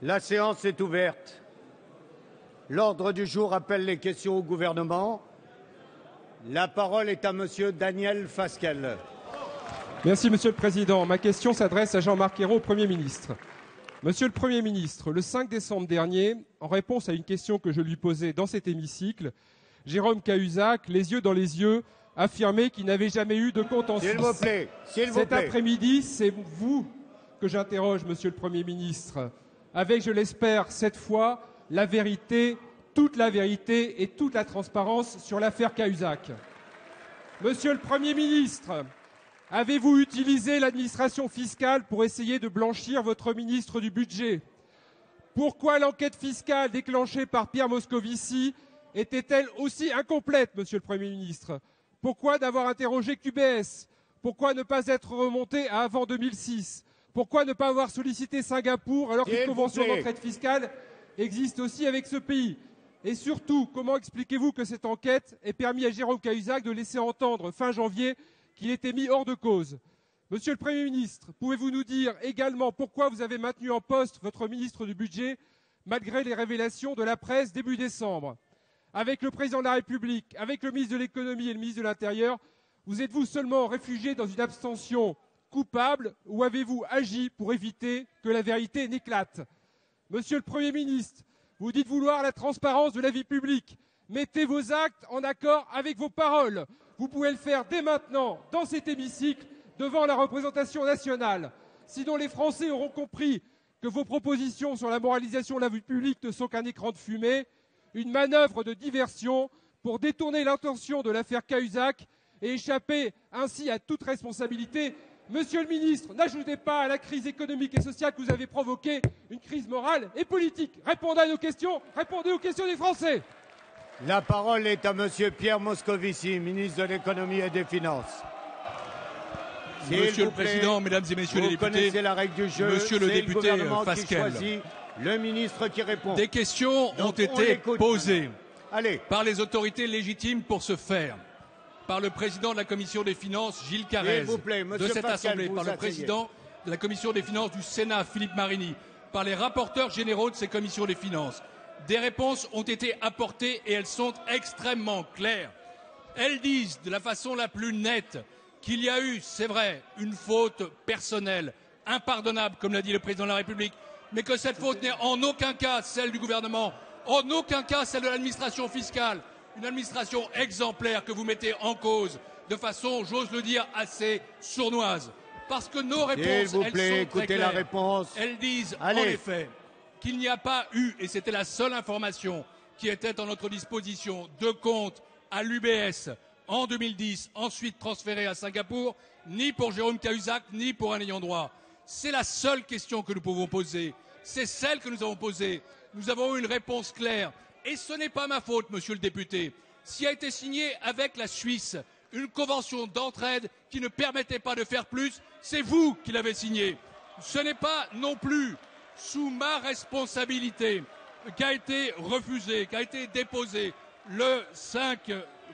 La séance est ouverte. L'ordre du jour appelle les questions au gouvernement. La parole est à Monsieur Daniel Fasquelle. Merci, Monsieur le Président. Ma question s'adresse à Jean-Marc Ayrault, Premier ministre. Monsieur le Premier ministre, le 5 décembre dernier, en réponse à une question que je lui posais dans cet hémicycle, Jérôme Cahuzac, les yeux dans les yeux, affirmait qu'il n'avait jamais eu de compte en Suisse. S'il vous plaît, Cet après-midi, c'est vous que j'interroge, Monsieur le Premier ministre, avec, je l'espère, cette fois, la vérité, toute la vérité et toute la transparence sur l'affaire Cahuzac. Monsieur le Premier ministre, avez-vous utilisé l'administration fiscale pour essayer de blanchir votre ministre du Budget? Pourquoi l'enquête fiscale déclenchée par Pierre Moscovici était-elle aussi incomplète, Monsieur le Premier ministre? Pourquoi n'avoir interrogé qu'UBS? Pourquoi ne pas être remonté à avant 2006? Pourquoi ne pas avoir sollicité Singapour alors qu'une convention d'entraide fiscale existe aussi avec ce pays? Et surtout, comment expliquez-vous que cette enquête ait permis à Jérôme Cahuzac de laisser entendre fin janvier qu'il était mis hors de cause? Monsieur le Premier ministre, pouvez-vous nous dire également pourquoi vous avez maintenu en poste votre ministre du Budget malgré les révélations de la presse début décembre? Avec le Président de la République, avec le ministre de l'Économie et le ministre de l'Intérieur, vous êtes-vous seulement réfugié dans une abstention coupable ou avez-vous agi pour éviter que la vérité n'éclate? Monsieur le Premier ministre, vous dites vouloir la transparence de la vie publique. Mettez vos actes en accord avec vos paroles. Vous pouvez le faire dès maintenant, dans cet hémicycle, devant la représentation nationale. Sinon, les Français auront compris que vos propositions sur la moralisation de la vie publique ne sont qu'un écran de fumée, une manœuvre de diversion pour détourner l'attention de l'affaire Cahuzac et échapper ainsi à toute responsabilité. Monsieur le ministre, n'ajoutez pas à la crise économique et sociale que vous avez provoquée une crise morale et politique. Répondez à nos questions, répondez aux questions des Français. La parole est à Monsieur Pierre Moscovici, ministre de l'Économie et des Finances. Monsieur le Président, Mesdames et Messieurs les députés, vous connaissez la règle du jeu, Monsieur le député Fasquelle, le ministre qui répond. Des questions ont été posées par les autorités légitimes pour ce faire, par le président de la Commission des Finances, Gilles Carrez, de cette Assemblée, par le président de la Commission des Finances du Sénat, Philippe Marini, par les rapporteurs généraux de ces commissions des finances. Des réponses ont été apportées et elles sont extrêmement claires. Elles disent de la façon la plus nette qu'il y a eu, c'est vrai, une faute personnelle, impardonnable, comme l'a dit le président de la République, mais que cette faute n'est en aucun cas celle du gouvernement, en aucun cas celle de l'administration fiscale, une administration exemplaire que vous mettez en cause de façon, j'ose le dire, assez sournoise. Parce que nos réponses, elles sont très claires. Elles disent en effet qu'il n'y a pas eu, et c'était la seule information qui était en notre disposition, de compte à l'UBS en 2010, ensuite transféré à Singapour, ni pour Jérôme Cahuzac, ni pour un ayant droit. C'est la seule question que nous pouvons poser. C'est celle que nous avons posée. Nous avons eu une réponse claire. Et ce n'est pas ma faute, monsieur le député. S'il a été signé avec la Suisse une convention d'entraide qui ne permettait pas de faire plus, c'est vous qui l'avez signée. Ce n'est pas non plus sous ma responsabilité qu'a été refusé, qu'a été déposé le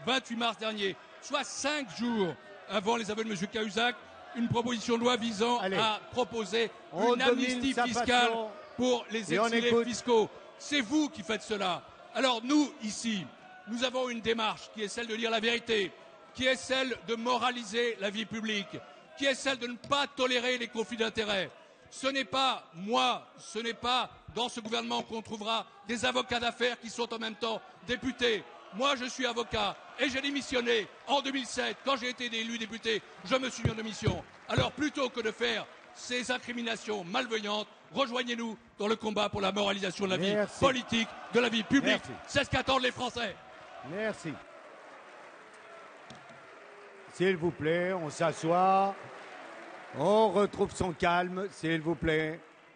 28 mars dernier, soit 5 jours avant les aveux de M. Cahuzac, une proposition de loi visant à proposer une amnistie fiscale pour les exilés fiscaux. C'est vous qui faites cela. Alors nous, ici, nous avons une démarche qui est celle de dire la vérité, qui est celle de moraliser la vie publique, qui est celle de ne pas tolérer les conflits d'intérêts. Ce n'est pas moi, ce n'est pas dans ce gouvernement qu'on trouvera des avocats d'affaires qui sont en même temps députés. Moi, je suis avocat et j'ai démissionné en 2007. Quand j'ai été élu député, je me suis mis en démission. Alors, plutôt que de faire ces incriminations malveillantes, rejoignez-nous dans le combat pour la moralisation de la vie politique, de la vie publique. C'est ce qu'attendent les Français. Merci. S'il vous plaît, on s'assoit. On retrouve son calme, s'il vous plaît.